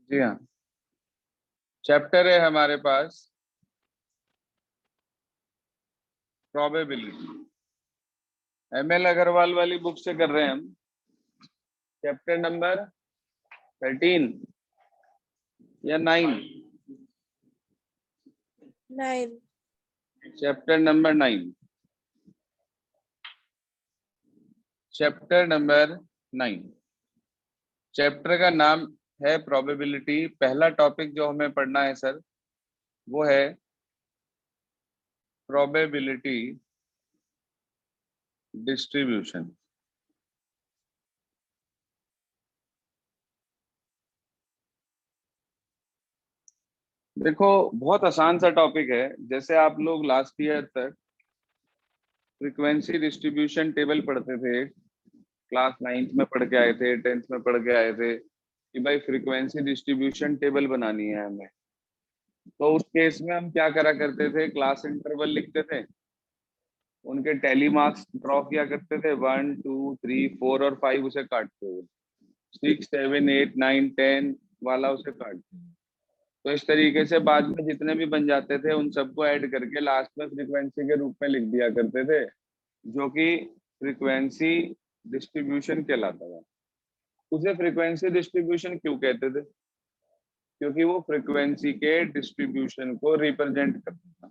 जी हाँ, चैप्टर है हमारे पास प्रोबेबिलिटी। एमएल अग्रवाल वाली बुक से कर रहे हैं हम। चैप्टर नंबर 13 या 9? 9. Chapter number 9। Chapter number 9। Chapter का नाम है प्रोबेबिलिटी। पहला टॉपिक जो हमें पढ़ना है सर, वो है प्रोबेबिलिटी डिस्ट्रीब्यूशन। देखो, बहुत आसान सा टॉपिक है। जैसे आप लोग लास्ट ईयर तक फ्रीक्वेंसी डिस्ट्रीब्यूशन टेबल पढ़ते थे, क्लास 9th में पढ़ के आए थे, 10th में पढ़ के आए थे कि भाई फ्रीक्वेंसी डिस्ट्रीब्यूशन टेबल बनानी है हमें। तो उस केस में हम क्या करा करते थे, क्लास इंटरवल लिखते थे, उनके टैली मार्क्स ड्रॉ किया करते थे, 1 2 3 4 और 5 उसे काटते हुए, 6 7 8 9 10 वाला उसे काटते हुए। तो इस तरीके से बाद में जितने भी बन जाते थे उन सबको ऐड करके लास्ट में फ्रीक्वेंसी के रूप में लिख दिया करते थे, जो कि फ्रीक्वेंसी डिस्ट्रीब्यूशन कहलाता था। उसे फ्रीक्वेंसी डिस्ट्रीब्यूशन क्यों कहते थे? क्योंकि वो फ्रीक्वेंसी के डिस्ट्रीब्यूशन को रिप्रेजेंट करता था।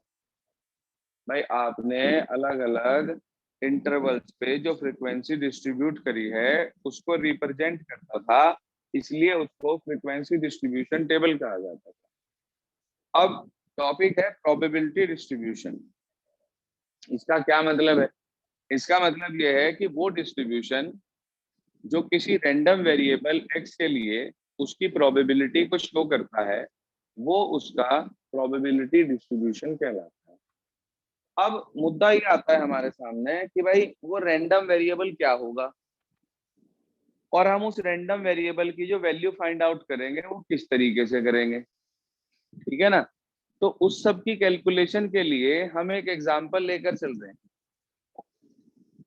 भाई आपने अलग अलग इंटरवल्स पे जो फ्रीक्वेंसी डिस्ट्रीब्यूट करी है उसको रिप्रेजेंट करता था, इसलिए उसको फ्रीक्वेंसी डिस्ट्रीब्यूशन टेबल कहा जाता था। अब टॉपिक है प्रोबेबिलिटी डिस्ट्रीब्यूशन। इसका क्या मतलब है? इसका मतलब यह है कि वो डिस्ट्रीब्यूशन जो किसी रैंडम वेरिएबल x के लिए उसकी प्रोबेबिलिटी को शो करता है, वो उसका प्रोबेबिलिटी डिस्ट्रीब्यूशन कहलाता है। अब मुद्दा ये आता है हमारे सामने कि भाई वो रैंडम वेरिएबल क्या होगा, और हम उस रैंडम वेरिएबल की जो वैल्यू फाइंड आउट करेंगे वो किस तरीके से करेंगे। ठीक है ना? तो उस सब की कैलकुलेशन के लिए हम एक एग्जांपल लेकर चल रहे हैं।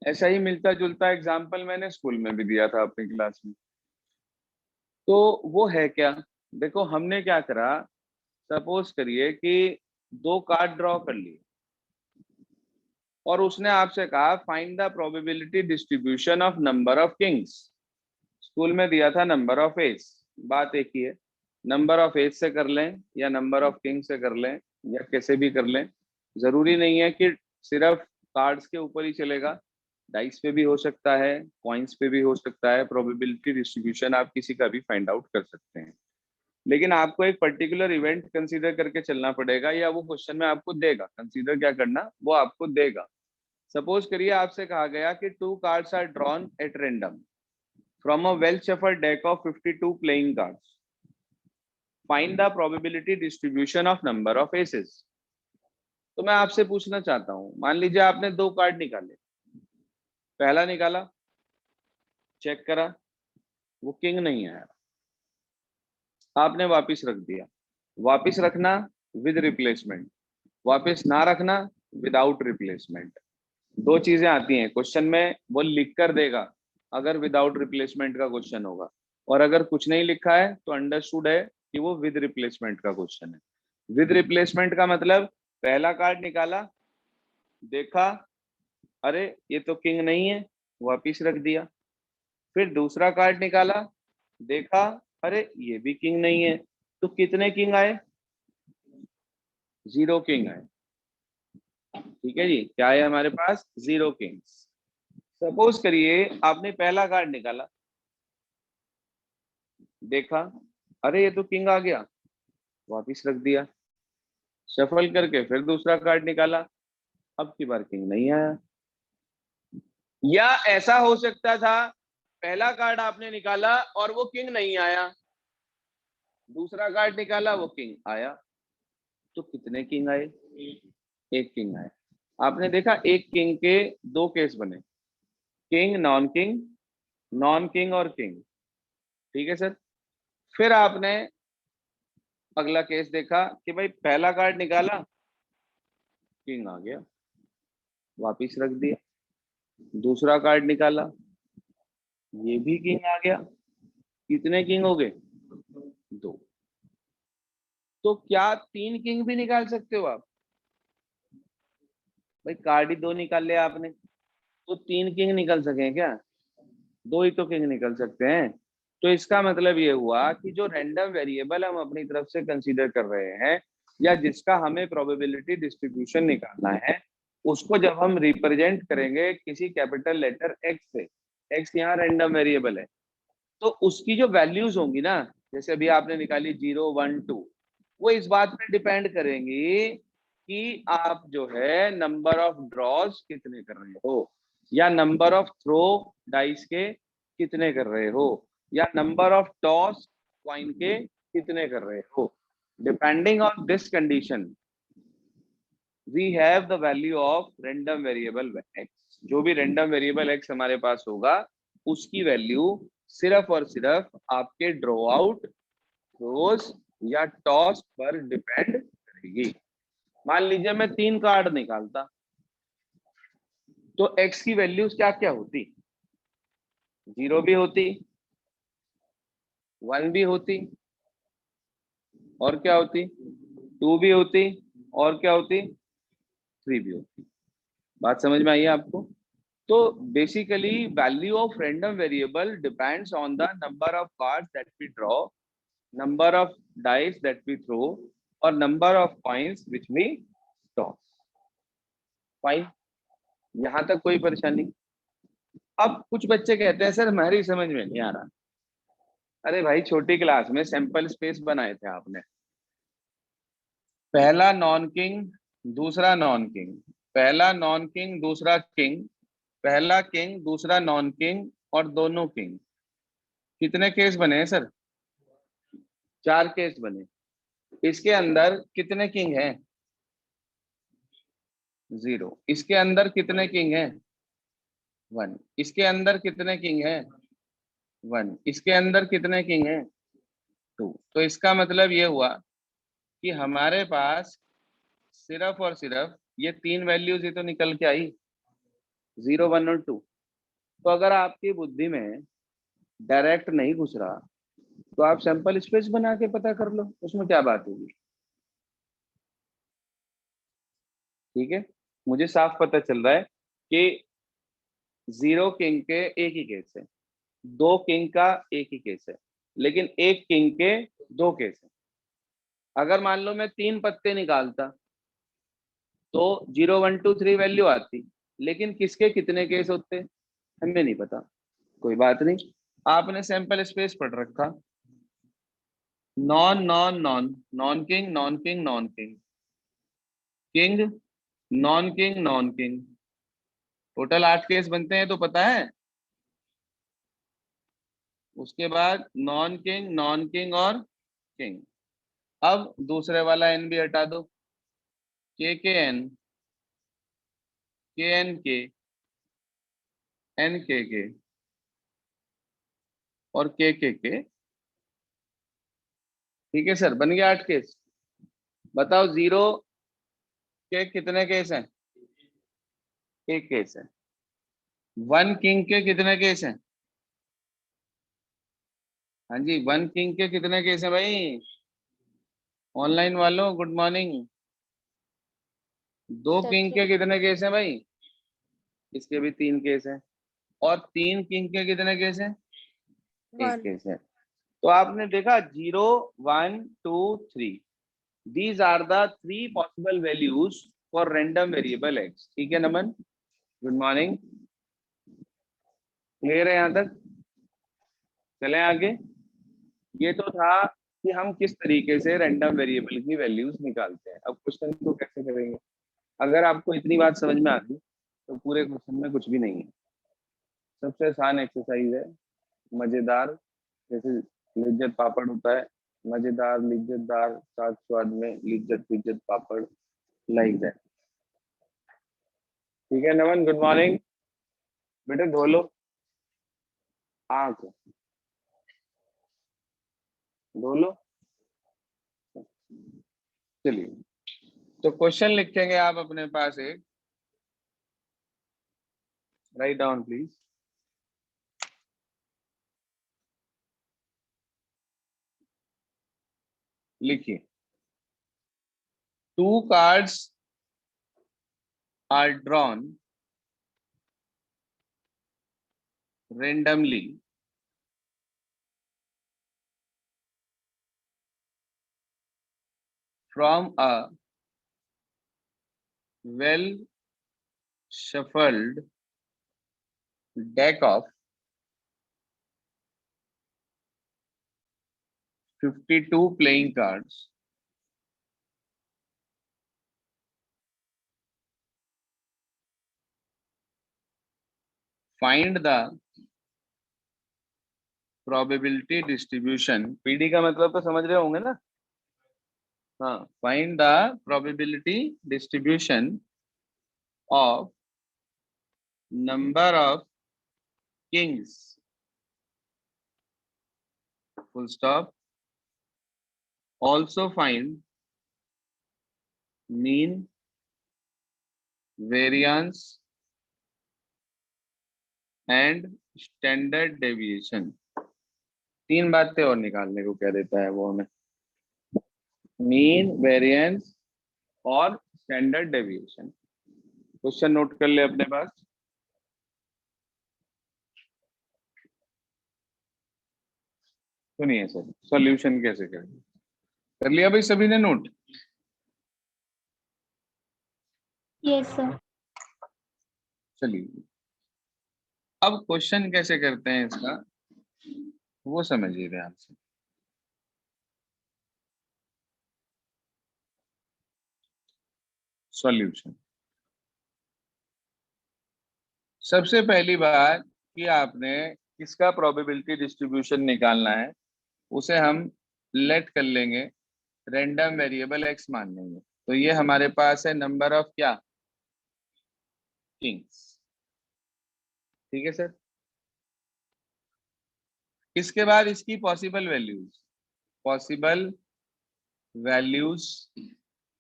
ऐसा ही मिलता जुलता एग्जांपल मैंने स्कूल में भी दिया था अपनी क्लास में। तो वो है क्या? देखो, हमने क्या करा, सपोज करिए कि दो कार्ड ड्रॉ कर लिए और उसने आपसे कहा find the probability distribution of number of Kings. School में दिया था नंबर ऑफ एस। बात एक ही है, नंबर ऑफ एस से कर लें या नंबर ऑफ किंग से कर लें या कैसे भी कर लें। जरूरी नहीं है कि सिर्फ कार्ड्स के ऊपर ही चलेगा, डाइस पे भी हो सकता है, कॉइन्स पे भी हो सकता है। प्रोबेबिलिटी डिस्ट्रीब्यूशन आप किसी का भी फाइंड आउट कर सकते हैं, लेकिन आपको एक पर्टिकुलर इवेंट कंसीडर करके चलना पड़ेगा, या वो क्वेश्चन में आपको देगा। कंसीडर क्या करना, वो आपको देगा। सपोज करिए आपसे कहा गया कि 2 cards are drawn at random from a well shuffled deck of 52 playing cards, find the probability distribution of number of aces. तो मैं आपसे पूछना चाहता हूं, मान लीजिए आपने 2 कार्ड निकाले। पहला निकाला, चेक करा, वो किंग नहीं आया, आपने वापिस रख दिया। वापिस रखना विद रिप्लेसमेंट, वापिस ना रखना विदाउट रिप्लेसमेंट। दो चीजें आती हैं क्वेश्चन में, वो लिख कर देगा अगर विदाउट रिप्लेसमेंट का क्वेश्चन होगा, और अगर कुछ नहीं लिखा है तो अंडरस्टूड है कि वो विद रिप्लेसमेंट का क्वेश्चन है। विद रिप्लेसमेंट का मतलब पहला कार्ड निकाला, देखा अरे ये तो किंग नहीं है, वापिस रख दिया। फिर दूसरा कार्ड निकाला, देखा अरे ये भी किंग नहीं है, तो कितने किंग आए? 0 किंग आए। ठीक है जी, क्या है हमारे पास? 0 किंग्स। सपोज करिए आपने पहला कार्ड निकाला, देखा अरे ये तो किंग आ गया, वापिस रख दिया। शफल करके फिर दूसरा कार्ड निकाला, अब की बार किंग नहीं आया। या ऐसा हो सकता था पहला कार्ड आपने निकाला और वो किंग नहीं आया, दूसरा कार्ड निकाला वो किंग आया, तो कितने किंग आए? एक किंग आया। आपने देखा एक किंग के दो केस बने, किंग, नॉन किंग और किंग। ठीक है सर। फिर आपने अगला केस देखा कि भाई पहला कार्ड निकाला, किंग आ गया, वापिस रख दिया। दूसरा कार्ड निकाला, ये भी किंग आ गया। कितने किंग हो गए? 2। तो क्या 3 किंग भी निकाल सकते हो आप? भाई कार्ड ही 2 निकाल लिया आपने, तो 3 किंग निकल सके क्या? 2 ही तो किंग निकल सकते हैं। तो इसका मतलब ये हुआ कि जो रैंडम वेरिएबल हम अपनी तरफ से कंसीडर कर रहे हैं, या जिसका हमें प्रोबेबिलिटी डिस्ट्रीब्यूशन निकालना है, उसको जब हम रिप्रेजेंट करेंगे किसी कैपिटल लेटर एक्स से, एक्स यहाँ रैंडम वेरिएबल है, तो उसकी जो वैल्यूज होंगी ना, जैसे अभी आपने निकाली 0 1 2, वो इस बात पे डिपेंड करेंगी कि आप जो है नंबर ऑफ ड्रॉज कितने कर रहे हो, या नंबर ऑफ थ्रो डाइस के कितने कर रहे हो, या नंबर ऑफ टॉस कॉइन के कितने कर रहे हो। Depending on this condition we have the value of random variable x. जो भी रैंडम वेरिएबल एक्स हमारे पास होगा, उसकी वैल्यू सिर्फ और सिर्फ आपके ड्रॉ आउट, थ्रोस या टॉस पर डिपेंड करेगी। मान लीजिए मैं 3 कार्ड निकालता, तो एक्स की वैल्यूज क्या क्या होती? 0 भी होती, 1 भी होती, और क्या होती? 2 भी होती, और क्या होती? 3 भी होती। बात समझ में आई है आपको? तो basically value of random variable depends on the number of cards that we draw, number of dice that we throw, और number of coins which we toss. Fine, यहां तक कोई परेशानी? अब कुछ बच्चे कहते हैं सर हमारी समझ में नहीं आ रहा। अरे भाई छोटी क्लास में सैंपल स्पेस बनाए थे आपने, पहला नॉन किंग, दूसरा नॉन किंग, पहला नॉन किंग दूसरा किंग, पहला किंग दूसरा नॉन किंग, और दोनों किंग। कितने केस बने हैं सर? 4 केस बने। इसके अंदर कितने किंग हैं? 0। इसके अंदर कितने किंग हैं? 1। इसके अंदर कितने किंग हैं? 1। इसके अंदर कितने किंग हैं? 2। तो इसका मतलब ये हुआ कि हमारे पास सिर्फ और सिर्फ ये 3 वैल्यूज ही तो निकल के आई, 0 1 और 2। तो अगर आपकी बुद्धि में डायरेक्ट नहीं घुस रहा, तो आप सैंपल स्पेस बना के पता कर लो, उसमें क्या बात होगी। ठीक है, मुझे साफ पता चल रहा है कि 0 किंग के एक ही केस है, 2 किंग का एक ही केस है, लेकिन एक किंग के 2 केस है। अगर मान लो मैं 3 पत्ते निकालता, तो 0 1 2 3 वैल्यू आती, लेकिन किसके कितने केस होते हमें नहीं पता। कोई बात नहीं, आपने सैंपल स्पेस पढ़ रखा, non non non, non king non king non king, king non king non king, total 8 case बनते हैं, तो पता है। उसके बाद नॉन किंग और किंग। अब दूसरे वाला एन भी हटा दो, के एन, के एन के और के। ठीक है सर, बन गया 8 केस। बताओ 0 के कितने केस हैं? एक केस है। 1 किंग के कितने केस हैं? हाँ जी, 1 किंग के कितने केस हैं भाई? ऑनलाइन वालों गुड मॉर्निंग। 2 किंग सच के कितने केस हैं भाई? इसके भी 3 केस हैं। और 3 किंग के कितने केस हैं? एक वन। केस है। तो आपने देखा 0 1 2 3, these are the 3 possible values for random variable x। ठीक है नमन, गुड मॉर्निंग। क्लियर है यहाँ तक? चलें आगे। ये तो था कि हम किस तरीके से रैंडम वेरिएबल की वैल्यूज निकालते हैं। अब क्वेश्चन को कैसे करेंगे? अगर आपको इतनी बात समझ में आती, तो पूरे क्वेश्चन में कुछ भी नहीं है। सबसे आसान एक्सरसाइज है, मजेदार, जैसे लिज्जत पापड़ होता है, मजेदार लिज्जतदार साथ स्वाद में लिज्जत लिज्जत पापड़, लाइक दैट। ठीक है नमन, गुड मॉर्निंग। बेटे धो लो आंख, धो लो। चलिए, तो क्वेश्चन लिखेंगे आप अपने पास एक, राइट डाउन प्लीज। लिखिए, 2 cards are drawn randomly from a well shuffled deck of 52 playing cards. Find the probability distribution. PD का मतलब तो समझ रहे होंगे ना? हाँ, find the probability distribution of number of kings. Full stop. Also find mean, variance and standard deviation. 3 बातें और निकालने को कह देता है वो हमें, मीन, वेरिएंस और स्टैंडर्ड डेविएशन। क्वेश्चन नोट कर ले अपने पास। सुनिए सर, सॉल्यूशन कैसे करें, कर लिया भाई सभी ने नोट? Yes sir. चलिए, अब क्वेश्चन कैसे करते हैं इसका वो समझिए ध्यान से। सॉल्यूशन, सबसे पहली बात कि आपने किसका प्रोबेबिलिटी डिस्ट्रीब्यूशन निकालना है, उसे हम लेट कर लेंगे, रैंडम वेरिएबल एक्स मान लेंगे। तो ये हमारे पास है नंबर ऑफ क्या, किंग्स। ठीक है सर। इसके बाद इसकी पॉसिबल वैल्यूज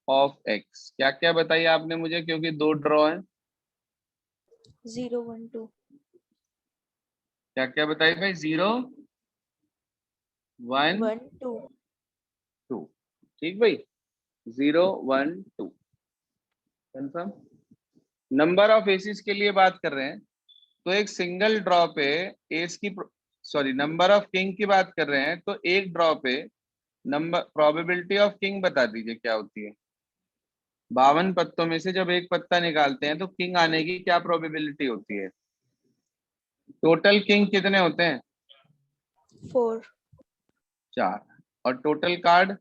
ऑफ एक्स क्या क्या बताइए आपने मुझे, क्योंकि 2 ड्रॉ है। 0 1 2। क्या क्या बताइए भाई? 0 1 1 2। 2। ठीक भाई, 0 1 2 कंफर्म। नंबर ऑफ एसिस के लिए बात कर रहे हैं, तो एक सिंगल ड्रॉ पे एस की, सॉरी, नंबर ऑफ किंग की बात कर रहे हैं, तो एक ड्रॉ पे नंबर प्रोबेबिलिटी ऑफ किंग बता दीजिए क्या होती है। 52 पत्तों में से जब एक पत्ता निकालते हैं तो किंग आने की क्या प्रोबेबिलिटी होती है? टोटल किंग कितने होते हैं? 4। 4। और टोटल कार्ड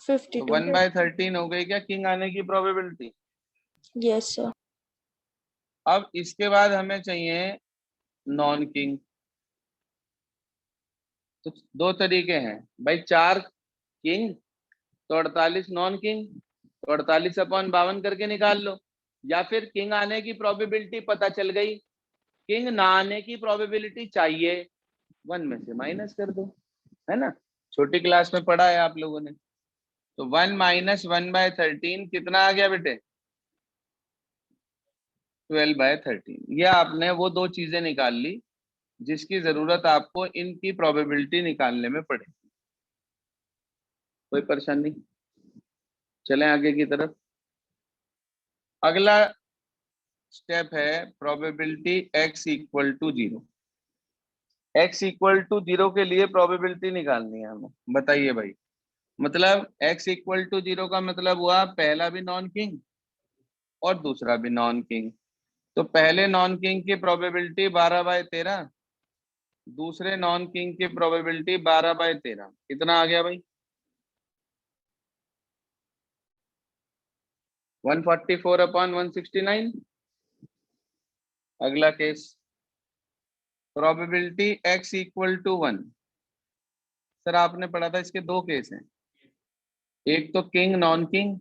52। 1/13 हो गई क्या किंग आने की प्रोबेबिलिटी? Yes sir. अब इसके बाद हमें चाहिए नॉन किंग। तो 2 तरीके हैं भाई, 4 किंग तो 48 नॉन किंग, तो 48/52 करके निकाल लो। या फिर किंग आने की प्रोबेबिलिटी पता चल गई, किंग ना आने की प्रोबेबिलिटी चाहिए, 1 में से माइनस कर दो, है ना? छोटी क्लास में पढ़ा है आप लोगों ने। तो 1 - 1/13 कितना आ गया बेटे? 12/13। ये आपने वो 2 चीजें निकाल ली जिसकी जरूरत आपको इनकी प्रोबेबिलिटी निकालने में पड़ेगी। कोई परेशानी? चलें आगे की तरफ। अगला स्टेप है probability x equal to 0। x equal to 0 के लिए प्रोबेबिलिटी निकालनी है हमें। बताइए भाई, मतलब x इक्वल टू 0 का मतलब हुआ पहला भी नॉन किंग और दूसरा भी नॉन किंग। तो पहले नॉन किंग की प्रोबेबिलिटी 12/13, दूसरे नॉन किंग की प्रोबेबिलिटी 12/13। कितना आ गया भाई? 144/169। अगला case, probability x equal to 1। Sir आपने पढ़ा था इसके 2 केस हैं, एक तो किंग नॉन किंग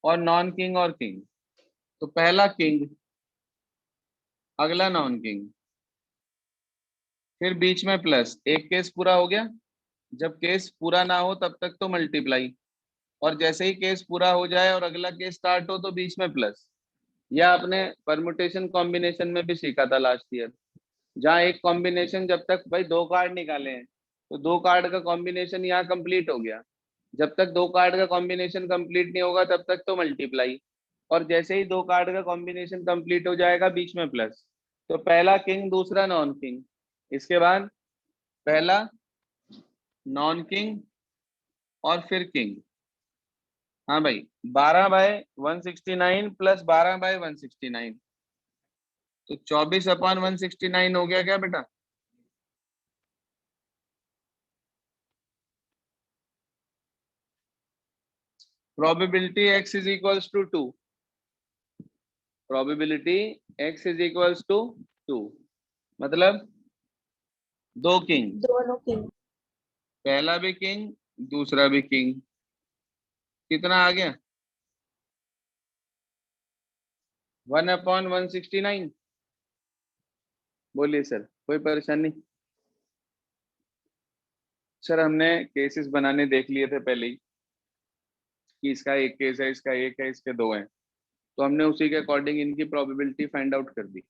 और नॉन किंग और किंग। तो पहला किंग, अगला नॉन किंग, फिर बीच में प्लस। एक केस पूरा हो गया, जब केस पूरा ना हो तब तक तो मल्टीप्लाई, और जैसे ही केस पूरा हो जाए और अगला केस स्टार्ट हो तो बीच में प्लस। यह आपने परमुटेशन कॉम्बिनेशन में भी सीखा था लास्ट ईयर, जहाँ एक कॉम्बिनेशन जब तक भाई 2 कार्ड निकाले हैं तो 2 कार्ड का कॉम्बिनेशन यहाँ कंप्लीट हो गया, जब तक दो कार्ड का कॉम्बिनेशन कंप्लीट नहीं होगा तब तक तो मल्टीप्लाई, और जैसे ही दो कार्ड का कॉम्बिनेशन कंप्लीट हो जाएगा बीच में प्लस। तो पहला किंग दूसरा नॉन किंग, इसके बाद पहला नॉन किंग और फिर किंग। हाँ भाई, 12/169 प्लस 12/169, तो 24/169 हो गया क्या बेटा? Probability x is equals to 2, probability x is equals to 2, मतलब दो किंग, दोनों किंग। पहला भी किंग दूसरा भी किंग, कितना आ गया? 1/169। बोलिए सर, कोई परेशानी? सर हमने केसेस बनाने देख लिए थे पहले ही कि इसका एक केस है, इसका एक है, इसके दो हैं, तो हमने उसी के अकॉर्डिंग इनकी प्रोबेबिलिटी फाइंड आउट कर दी।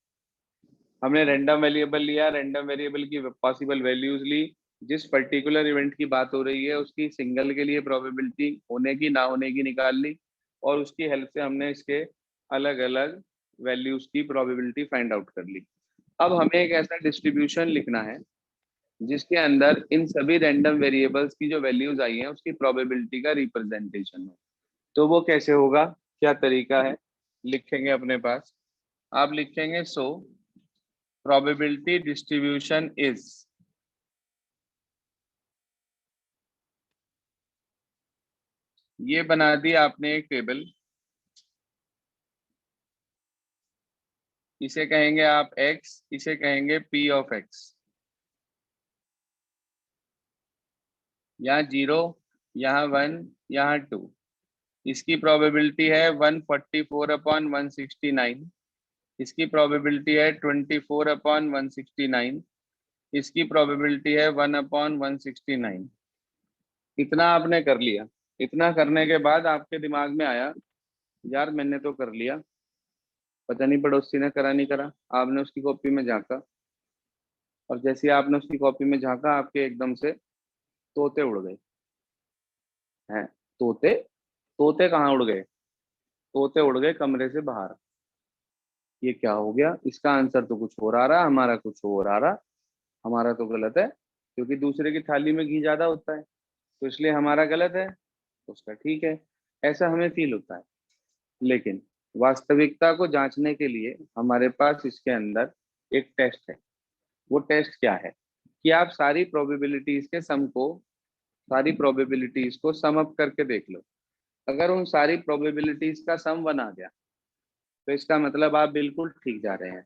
हमने रैंडम वेरिएबल लिया, रैंडम वेरिएबल की पॉसिबल वैल्यूज ली, जिस पर्टिकुलर इवेंट की बात हो रही है उसकी सिंगल के लिए प्रोबेबिलिटी होने की ना होने की निकाल ली, और उसकी हेल्प से हमने इसके अलग अलग वैल्यूज की प्रोबेबिलिटी फाइंड आउट कर ली। अब हमें एक ऐसा डिस्ट्रीब्यूशन लिखना है जिसके अंदर इन सभी रैंडम वेरिएबल्स की जो वैल्यूज आई हैं उसकी प्रोबेबिलिटी का रिप्रेजेंटेशन हो। तो वो कैसे होगा, क्या तरीका है? लिखेंगे अपने पास, आप लिखेंगे सो प्रोबेबिलिटी डिस्ट्रीब्यूशन इज, ये बना दी आपने एक टेबल, इसे कहेंगे आप x, इसे कहेंगे p ऑफ x। यहाँ 0, यहाँ 1, यहाँ 2। इसकी प्रोबेबिलिटी है 144/169, इसकी प्रोबेबिलिटी है 24/169, इसकी प्रोबेबिलिटी है 1/169। इतना आपने कर लिया। इतना करने के बाद आपके दिमाग में आया, यार मैंने तो कर लिया, पता नहीं पड़ोसी ने करा नहीं करा। आपने उसकी कॉपी में झांका, और जैसे ही आपने उसकी कॉपी में झांका आपके एकदम से तोते उड़ गए हैं। तोते? तोते कहाँ उड़ गए? तोते उड़ गए कमरे से बाहर। ये क्या हो गया? इसका आंसर तो कुछ और आ रहा, हमारा कुछ और आ रहा। हमारा तो गलत है, क्योंकि दूसरे की थाली में घी ज्यादा होता है, तो इसलिए हमारा गलत है, उसका ठीक है। ऐसा हमें फील होता है, लेकिन वास्तविकता को जांचने के लिए हमारे पास इसके अंदर एक टेस्ट है। वो टेस्ट क्या है कि आप सारी प्रोबेबिलिटीज को सम अप करके देख लो। अगर उन सारी प्रोबेबिलिटीज का सम 1 आ गया तो इसका मतलब आप बिल्कुल ठीक जा रहे हैं,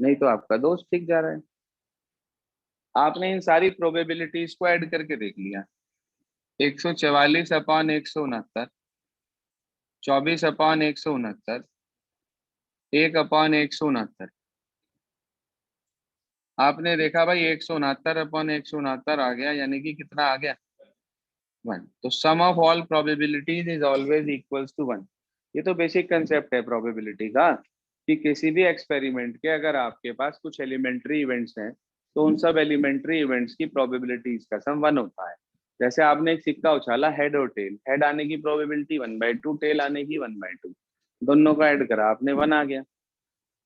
नहीं तो आपका दोस्त ठीक जा रहा है। आपने इन सारी प्रोबेबिलिटीज को ऐड करके देख लिया, 144/169, 24/169, 1/169। आपने देखा भाई 169/169 आ गया, यानी कि कितना आ गया? 1। तो sum of all probabilities is always equals to 1। ये तो बेसिक कंसेप्ट है प्रोबेबिलिटी का, कि किसी भी एक्सपेरिमेंट के अगर आपके पास कुछ एलिमेंट्री इवेंट्स हैं तो उन सब एलिमेंट्री इवेंट्स की प्रोबेबिलिटीज का सम 1 होता है। जैसे आपने एक सिक्का उछाला, हेड और टेल, हेड आने की प्रोबेबिलिटी 1/2, टेल आने की 1/2, दोनों का ऐड करा आपने 1 आ गया।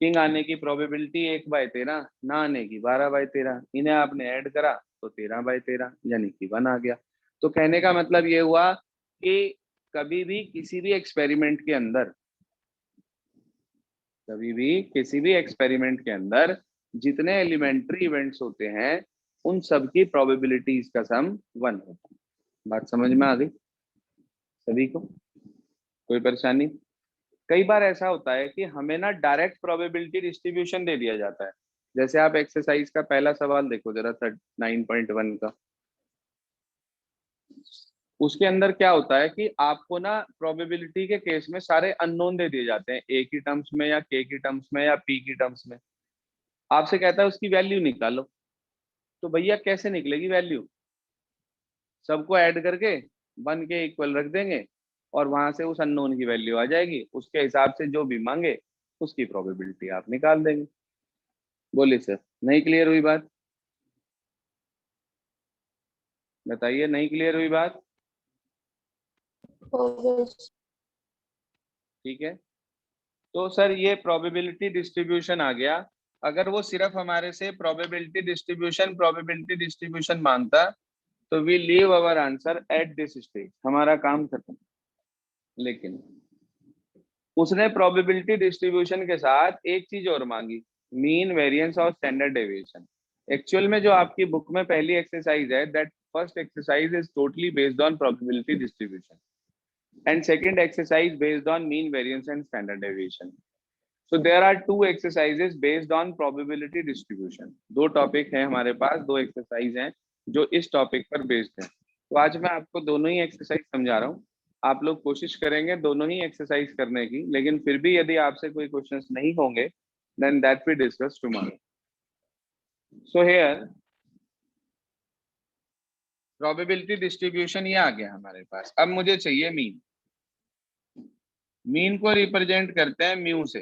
किंग आने की प्रोबेबिलिटी 1/13, ना आने की 12/13, इन्हें आपने ऐड करा तो 13/13, यानी कि 1 आ गया। तो कहने का मतलब ये हुआ कि कभी भी किसी भी एक्सपेरिमेंट के अंदर, कभी भी किसी भी एक्सपेरिमेंट के अंदर जितने एलिमेंट्री इवेंट्स होते हैं उन सब की प्रोबेबिलिटीज का सम 1 होता है। बात समझ में आ गई सभी को? कोई परेशानी? कई बार ऐसा होता है कि हमें ना डायरेक्ट प्रोबेबिलिटी डिस्ट्रीब्यूशन दे दिया जाता है। जैसे आप एक्सरसाइज का पहला सवाल देखो जरा, 9.1 का। उसके अंदर क्या होता है कि आपको ना प्रोबेबिलिटी के केस में सारे अननोन दे दिए जाते हैं, ए की टर्म्स में या के की टर्म्स में या पी की टर्म्स में। आपसे कहता है उसकी वैल्यू निकालो, तो भैया कैसे निकलेगी वैल्यू? सबको ऐड करके 1 के इक्वल रख देंगे, और वहां से उस अननोन की वैल्यू आ जाएगी, उसके हिसाब से जो भी मांगे उसकी प्रोबेबिलिटी आप निकाल देंगे। बोलिए सर, नहीं क्लियर हुई बात? बताइए, नहीं क्लियर हुई बात? Okay. ठीक है, तो सर ये प्रोबेबिलिटी डिस्ट्रीब्यूशन आ गया। अगर वो सिर्फ हमारे से प्रोबेबिलिटी डिस्ट्रीब्यूशन मांगता तो we leave our answer at this stage, हमारा काम खत्म। लेकिन उसने प्रोबेबिलिटी डिस्ट्रीब्यूशन के साथ एक चीज और मांगी, मीन वेरिएंस और स्टैंडर्ड डेविएशन। एक्चुअल में जो आपकी बुक में पहली एक्सरसाइज है, that first exercise is totally based on probability distribution and second exercise based on mean variance and standard deviation. So there are two exercises based on probability distribution. दो topic हैं हमारे पास, दो exercise हैं जो इस topic पर based है। तो आज मैं आपको दोनों ही एक्सरसाइज समझा रहा हूँ। आप लोग कोशिश करेंगे दोनों ही एक्सरसाइज करने की, लेकिन फिर भी यदि आपसे कोई क्वेश्चंस नहीं होंगे then that we discuss tomorrow. So here probability distribution ये आ गया हमारे पास। अब मुझे चाहिए मीन। मीन को रिप्रेजेंट करते हैं म्यू से।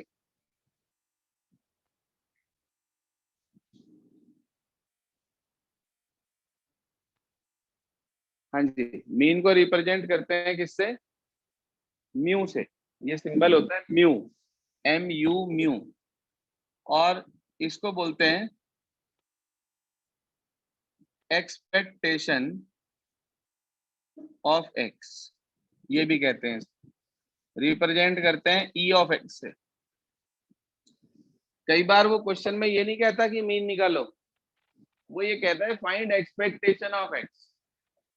हाँ जी, मीन को रिप्रेजेंट करते हैं किससे? म्यू से। ये सिंबल होता है म्यू, MU म्यू, और इसको बोलते हैं एक्सपेक्टेशन ऑफ एक्स, ये भी कहते हैं। रिप्रेजेंट करते हैं E ऑफ एक्स से। कई बार वो क्वेश्चन में ये नहीं कहता कि मीन निकालो, वो ये कहता है फाइंड एक्सपेक्टेशन ऑफ एक्स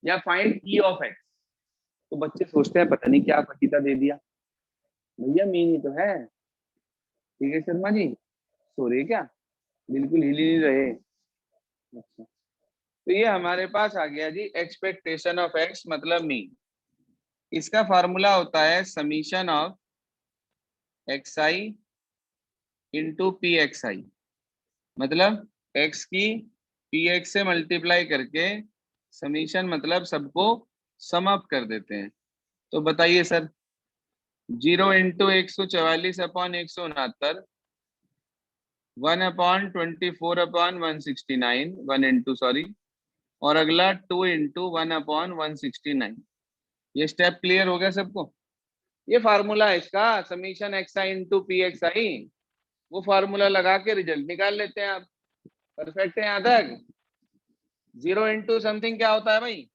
या फाइंड E ऑफ एक्स। तो बच्चे सोचते हैं पता नहीं क्या फकीता दे दिया, भैया मीन ही तो है। ठीक है शर्मा जी, सो रहे क्या? बिल्कुल हिल ही नहीं रहे। अच्छा, तो ये हमारे पास आ गया जी एक्सपेक्टेशन ऑफ एक्स मतलब मीन। इसका फार्मूला होता है summation of xi into p x i, मतलब x की px से मल्टीप्लाई करके समीशन मतलब सबको सम अप कर देते हैं। तो बताइए sir, 0 into 144 upon 169, 1 upon 24 upon 169, 1 into sorry, और अगला 2 इंटू 1 अपॉन 169। ये स्टेप क्लियर हो गया सबको? ये फार्मूला है इसका, समीशन एक्स आई इंटू पी एक्स आई। वो फार्मूला लगा के रिजल्ट निकाल लेते हैं आप। परफेक्ट है यहाँ तक? 0 इंटू समथिंग क्या होता है भाई?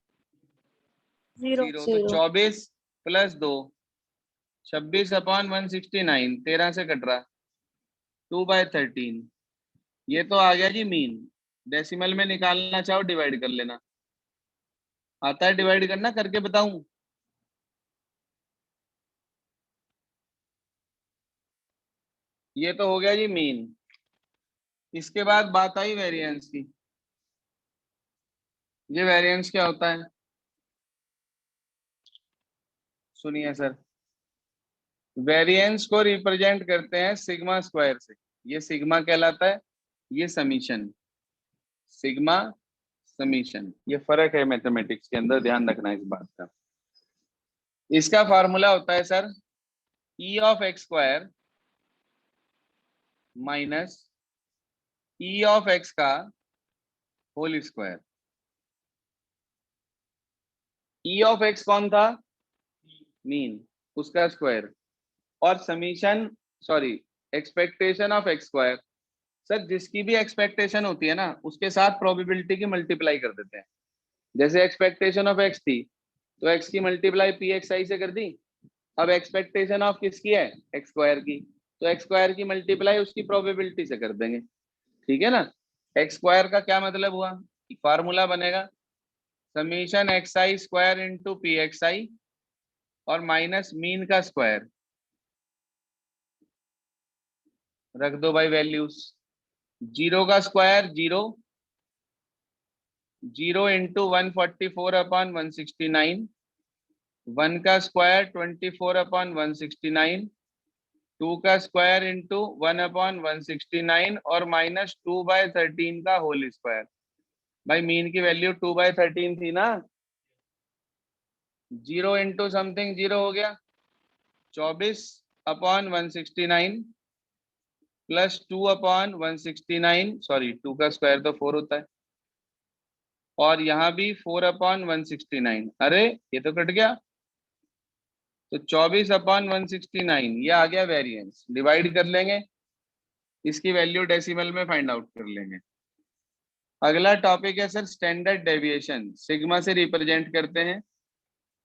0. 0। तो 24 प्लस 2, 26 अपॉन 169, 13 से कट रहा, 2/13। ये तो आ गया जी मीन। डेसिमल में निकालना चाहो डिवाइड कर लेना। आता है डिवाइड करना? करके बताऊं? ये तो हो गया जी मीन। इसके बाद बात आई वेरिएंस की। ये वेरिएंस क्या होता है सुनिए सर। वेरिएंस को रिप्रेजेंट करते हैं सिग्मा स्क्वायर से। ये सिग्मा कहलाता है, ये समीशन, सिग्मा समीशन। ये फर्क है मैथमेटिक्स के अंदर, ध्यान रखना इस बात का। इसका फार्मूला होता है sir E of x square minus E of x का whole square. E of x कौन था? मीन, उसका स्क्वायर, और summation sorry expectation of x square. Sir जिसकी भी एक्सपेक्टेशन होती है ना, उसके साथ प्रोबेबिलिटी की मल्टीप्लाई कर देते हैं। जैसे एक्सपेक्टेशन ऑफ एक्स थी तो एक्स की मल्टीप्लाई पी एक्स आई से कर दी। अब एक्सपेक्टेशन ऑफ किसकी है? एक्स स्क्वायर की, तो एक्स स्क्वायर की मल्टीप्लाई उसकी प्रोबेबिलिटी से कर देंगे। ठीक है ना? एक्स स्क्वायर का क्या मतलब हुआ? फार्मूला बनेगा समीशन एक्स आई स्क्वायर इंटू पी एक्स आई और माइनस मीन का स्क्वायर। रख दो भाई वैल्यूज। 0 का स्क्वायर 0, 0 इंटू 144 अपॉन 169, 1 का स्क्वायर 24 अपॉन 169, 2 का स्क्वायर इंटू 1 अपॉन 169 और माइनस 2/13 का होल स्क्वायर। भाई मीन की वैल्यू 2/13 थी ना? 0 इंटू समथिंग 0 हो गया, 24 अपॉन 169 प्लस 2 अपॉन 169, सॉरी 2 का स्क्वायर तो 4 होता है, और यहाँ भी 4 अपॉन 169। अरे ये तो कट गया, तो 24/169 ये आ गया वेरिएंस, डिवाइड कर लेंगे, इसकी वैल्यू डेसिमल में फाइंड आउट कर लेंगे। अगला टॉपिक है सर स्टैंडर्ड डेविएशन, सिग्मा से रिप्रेजेंट करते हैं।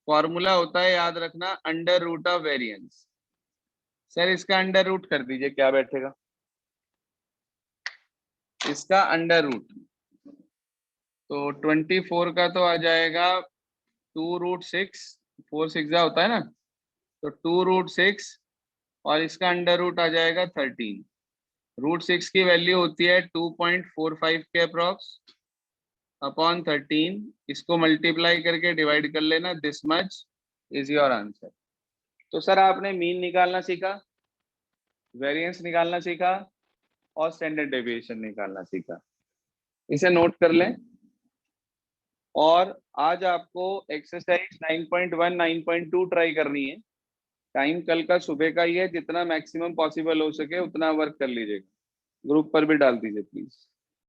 फॉर्मूला होता है, याद रखना, under root of variance. Sir इसका अंडर रूट कर दीजिए, क्या बैठेगा? इसका अंडर रूट, तो 24 का तो आ जाएगा 2√6, 4 6 होता है ना, तो 2√6, और इसका अंडर रूट आ जाएगा 13। √6 की वैल्यू होती है 2.45 के अप्रॉक्स अपॉन 13, इसको मल्टीप्लाई करके डिवाइड कर लेना, this much is your answer. तो सर आपने मीन निकालना सीखा, वेरिएंस निकालना सीखा, और स्टैंडर्ड डेविएशन निकालना सीखा। इसे नोट कर लें। और आज आपको एक्सरसाइज 9.1 9.2 ट्राई करनी है। टाइम कल का सुबह का ही है, जितना मैक्सिमम पॉसिबल हो सके उतना वर्क कर लीजिएगा। ग्रुप पर भी डाल दीजिए प्लीज।